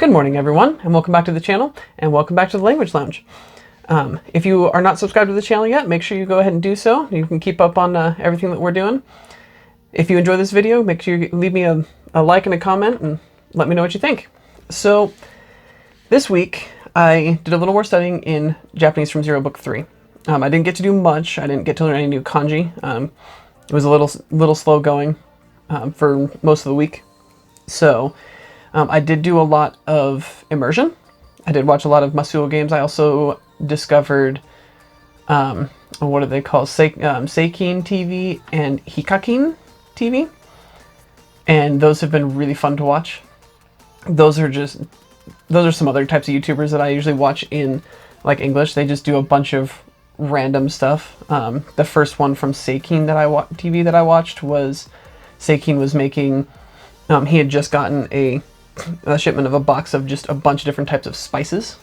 Good morning, everyone, and welcome back to the channel, and welcome back to the Language Lounge. If you are not subscribed to the channel yet, make sure you go ahead and do so. You can keep up on everything that we're doing. If you enjoy this video, make sure you leave me a like and a comment, and let me know what you think. So, this week, I did a little more studying in Japanese from Zero Book 3. I didn't get to do much. I didn't get to learn any new kanji. It was a little slow going for most of the week. So, I did do a lot of immersion. I did watch a lot of Masuo games. I also discovered, what do they call, Seikin TV and Hikakin TV. And those have been really fun to watch. Those are some other types of YouTubers that I usually watch in like English. They just do a bunch of random stuff. The first one from Seikin TV that I watched was Seikin was making, he had just gotten a shipment of a box of just a bunch of different types of spices.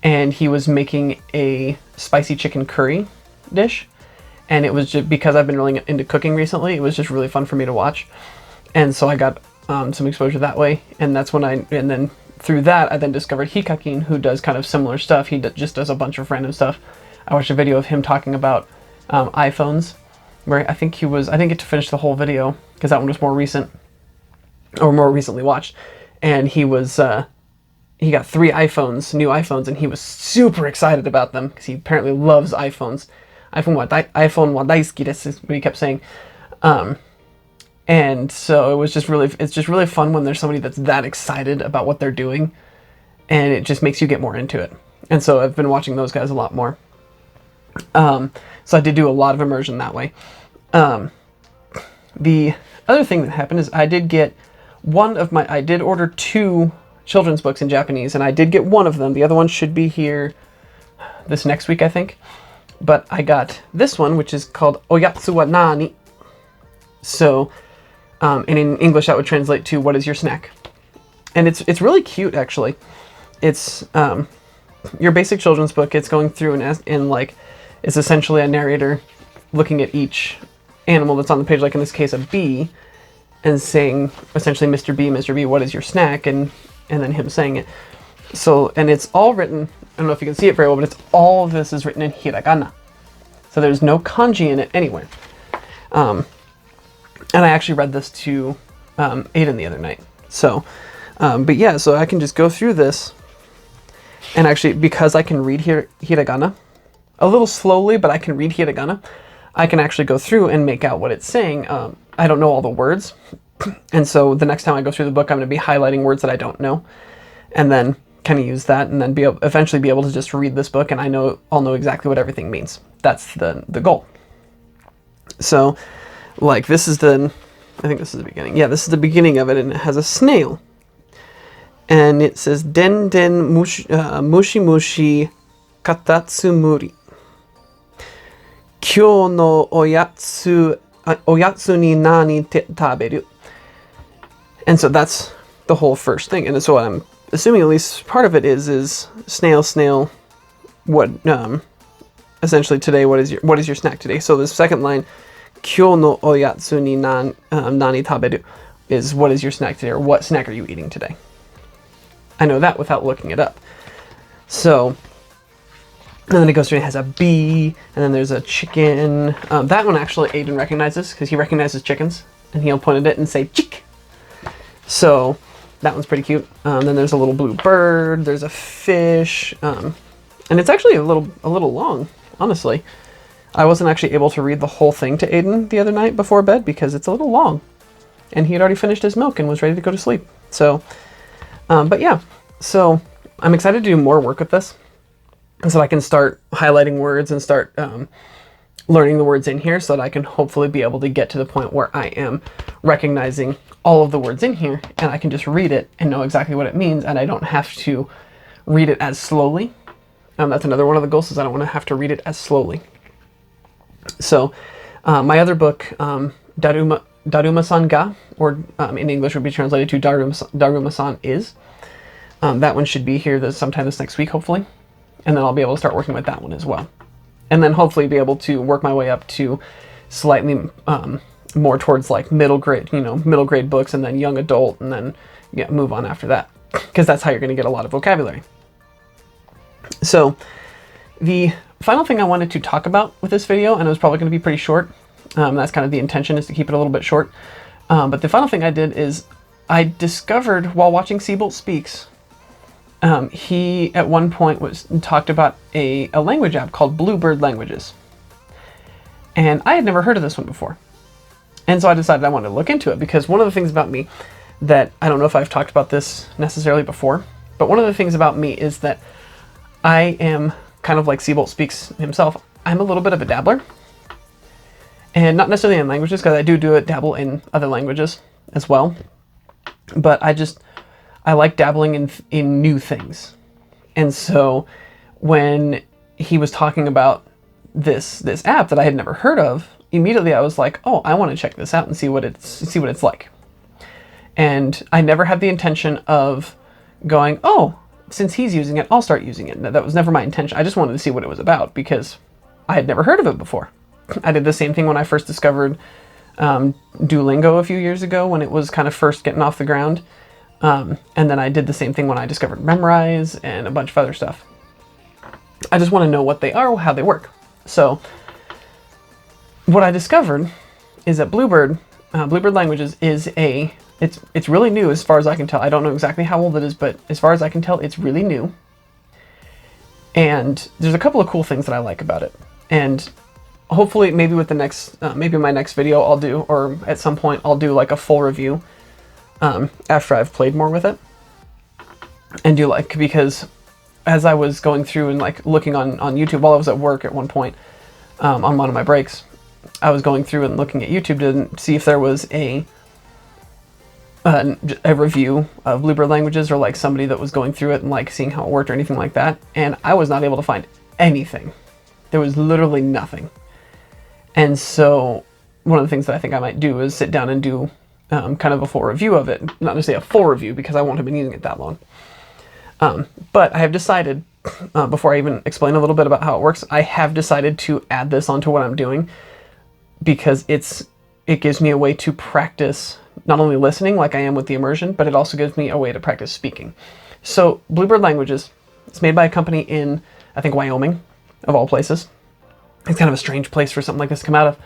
And he was making a spicy chicken curry dish. And it was just because I've been really into cooking recently, it was just really fun for me to watch. And so I got some exposure that way. And that's when and then through that, I then discovered Hikakin, who does kind of similar stuff. He just does a bunch of random stuff. I watched a video of him talking about iPhones, where I didn't get to finish the whole video because that one was more recent, or more recently watched. And he was, he got 3 iPhones, new iPhones, and he was super excited about them because he apparently loves iPhones. iPhone wa daisuki desu is what he kept saying. And so it's just really fun when there's somebody that's that excited about what they're doing, and it just makes you get more into it. And so I've been watching those guys a lot more. So I did do a lot of immersion that way. The other thing that happened is I did order 2 children's books in Japanese, and I did get one of them. The other one should be here this next week, I think. But I got this one, which is called Oyatsu wa Nani? So, and in English that would translate to "What is your snack?" And it's really cute, actually. It's your basic children's book. It's going through and like it's essentially a narrator looking at each animal that's on the page, like in this case a bee, and saying essentially, Mr. B, what is your snack? And then him saying it. So, and it's all written, I don't know if you can see it very well, but all of this is written in hiragana. So there's no kanji in it anywhere. And I actually read this to Aiden the other night. So, but yeah, so I can just go through this. And actually, because I can read hiragana a little slowly, but I can read hiragana, I can actually go through and make out what it's saying. I don't know all the words. And so the next time I go through the book, I'm going to be highlighting words that I don't know. And then kind of use that and then eventually be able to just read this book and I'll know exactly what everything means. That's the goal. So, like, I think this is the beginning. Yeah, this is the beginning of it, and it has a snail. And it says, Den mushi mushi katatsumuri. Kyou no oyatsu ni nani taberu. And so that's the whole first thing. And so what I'm assuming at least part of it is snail, what, essentially today, what is your snack today? So the second line, Kyou no oyatsu ni nani taberu, is what is your snack today, or what snack are you eating today? I know that without looking it up. So, and then it goes through and it has a bee, and then there's a chicken. That one actually Aiden recognizes, because he recognizes chickens, and he'll point at it and say, chick. So, that one's pretty cute. Then there's a little blue bird, there's a fish, and it's actually a little long, honestly. I wasn't actually able to read the whole thing to Aiden the other night before bed because it's a little long. And he had already finished his milk and was ready to go to sleep. So, but yeah. So, I'm excited to do more work with this. So I can start highlighting words and start learning the words in here so that I can hopefully be able to get to the point where I am recognizing all of the words in here and I can just read it and know exactly what it means and I don't have to read it as slowly. That's another one of the goals, is I don't want to have to read it as slowly. So my other book, Daruma-san ga, or in English would be translated to Daruma-san is. That one should be here sometime this next week, hopefully. And then I'll be able to start working with that one as well. And then hopefully be able to work my way up to slightly more towards like middle grade books, and then young adult, and then move on after that. because that's how you're going to get a lot of vocabulary. So the final thing I wanted to talk about with this video, and it was probably going to be pretty short, that's kind of the intention, is to keep it a little bit short, but the final thing I did is I discovered while watching Siebold Speaks, he at one point talked about a language app called Bluebird Languages. And I had never heard of this one before. And so I decided I wanted to look into it, because one of the things about me that, I don't know if I've talked about this necessarily before, but one of the things about me is that I am kind of like Siebold Speaks himself. I'm a little bit of a dabbler. And not necessarily in languages, because I do dabble in other languages as well. But I like dabbling in new things. And so when he was talking about this app that I had never heard of, immediately I was like, oh, I want to check this out and see what it's like. And I never had the intention of going, oh, since he's using it, I'll start using it. That was never my intention. I just wanted to see what it was about, because I had never heard of it before. I did the same thing when I first discovered Duolingo a few years ago, when it was kind of first getting off the ground. And then I did the same thing when I discovered Memrise and a bunch of other stuff. I just want to know what they are, how they work. So what I discovered is that Bluebird Languages is it's really new as far as I can tell. I don't know exactly how old it is, but as far as I can tell, it's really new. And there's a couple of cool things that I like about it. And hopefully maybe with the next, maybe my next video I'll do, or at some point I'll do like a full review after I've played more with it. And because as I was going through and like looking on YouTube while I was at work at one point, on one of my breaks, I was going through and looking at YouTube to see if there was a review of Bluebird Languages, or like somebody that was going through it and like seeing how it worked or anything like that. And I was not able to find anything. There was literally nothing. And so one of the things that I think I might do is sit down and do kind of a full review of it. Not necessarily a full review, because I won't have been using it that long. But I have decided, before I even explain a little bit about how it works, I have decided to add this onto what I'm doing, because it gives me a way to practice not only listening like I am with the immersion, but it also gives me a way to practice speaking. So Bluebird Languages, it's made by a company in, I think, Wyoming, of all places. It's kind of a strange place for something like this to come out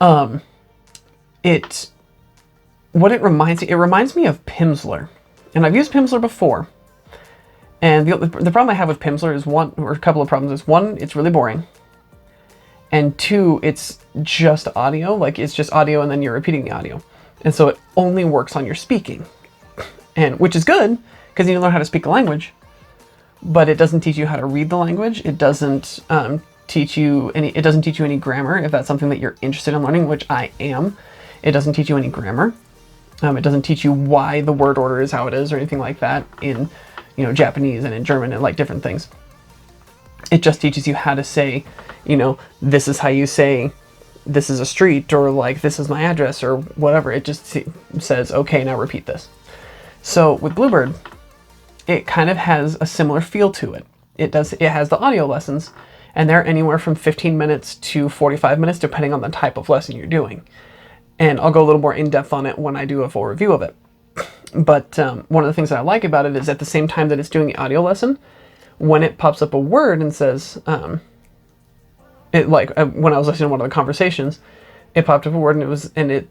of. It reminds me of Pimsleur. And I've used Pimsleur before. And the problem I have with Pimsleur is a couple of problems. Is one, it's really boring. And two, it's just audio. Like, it's just audio and then you're repeating the audio. And so it only works on your speaking. And which is good, because you learn how to speak a language. But it doesn't teach you how to read the language. It doesn't teach you any grammar, if that's something that you're interested in learning, which I am. It doesn't teach you any grammar. It doesn't teach you why the word order is how it is or anything like that in, Japanese and in German and like different things. It just teaches you how to say, this is how you say this is a street, or like this is my address, or whatever. It just says, okay, now repeat this. So with Bluebird, it kind of has a similar feel to it. It has the audio lessons, and they're anywhere from 15 minutes to 45 minutes, depending on the type of lesson you're doing. And I'll go a little more in-depth on it when I do a full review of it. But one of the things that I like about it is at the same time that it's doing the audio lesson, when it pops up a word and says, when I was listening to one of the conversations, it popped up a word and it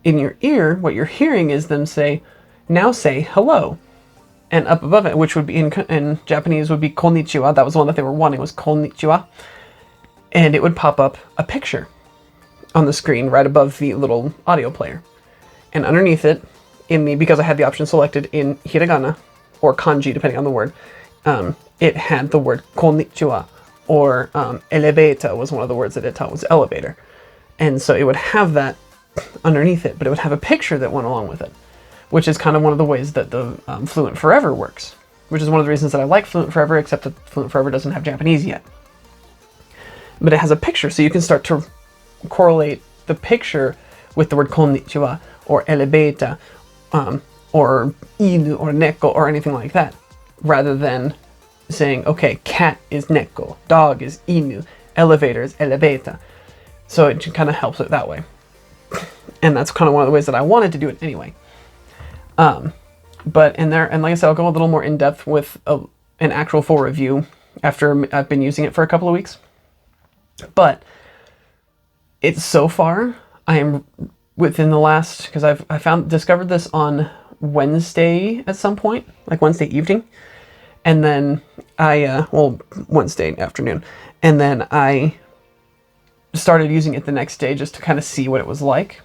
in your ear, what you're hearing is them say, now say hello. And up above it, which would be in Japanese would be konnichiwa. That was the one that they were wanting, was konnichiwa. And it would pop up a picture on the screen right above the little audio player. And underneath it, because I had the option selected in hiragana or kanji, depending on the word, it had the word konnichiwa, or elevator was one of the words that it taught, was elevator. And so it would have that underneath it, but it would have a picture that went along with it, which is kind of one of the ways that the Fluent Forever works, which is one of the reasons that I like Fluent Forever, except that Fluent Forever doesn't have Japanese yet. But it has a picture, so you can start to correlate the picture with the word konnichiwa, or elevator, or inu, or neko, or anything like that, rather than saying, okay, cat is neko, dog is inu, elevator is elevator. So it kind of helps it that way. And that's kind of one of the ways that I wanted to do it anyway. But in there, and like I said, I'll go a little more in depth with an actual full review after I've been using it for a couple of weeks. But it's so far, I am within the last, because I discovered this on Wednesday at some point, like Wednesday evening. And then Wednesday afternoon. And then I started using it the next day just to kind of see what it was like.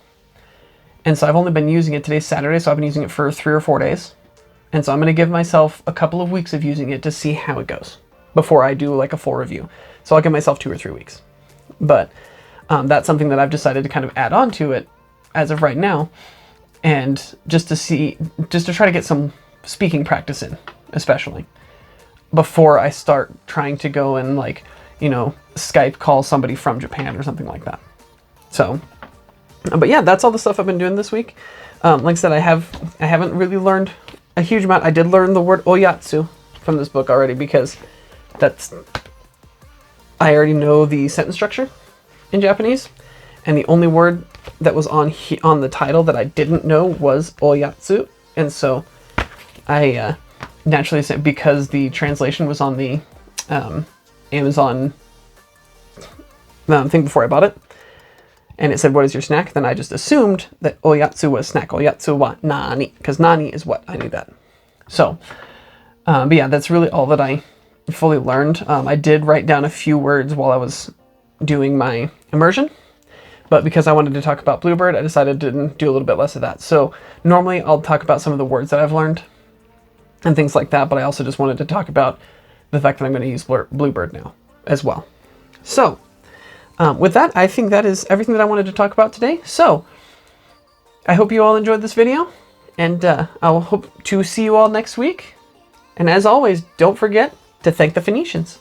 And so I've only been using it, today's Saturday, so I've been using it for 3 or 4 days. And so I'm going to give myself a couple of weeks of using it to see how it goes before I do like a full review. So I'll give myself 2 or 3 weeks. But that's something that I've decided to kind of add on to it as of right now. And just to try to get some speaking practice in, especially before I start trying to go and like, you know, Skype call somebody from Japan or something like that. So, but yeah, that's all the stuff I've been doing this week. Like I said, I haven't really learned a huge amount. I did learn the word oyatsu from this book already because I already know the sentence structure in Japanese, and the only word that was on the title that I didn't know was oyatsu, and so I naturally said, because the translation was on the Amazon thing before I bought it, and it said, "What is your snack?" Then I just assumed that oyatsu was snack. Oyatsu wa nani, because nani is what. I knew that. So, but yeah, that's really all that I fully learned. I did write down a few words while I was doing my immersion, but because I wanted to talk about Bluebird, I decided to do a little bit less of that. So normally I'll talk about some of the words that I've learned and things like that, but I also just wanted to talk about the fact that I'm going to use Bluebird now as well. So with that, I think that is everything that I wanted to talk about today. So I hope you all enjoyed this video, and I'll hope to see you all next week. And as always, don't forget to thank the Phoenicians.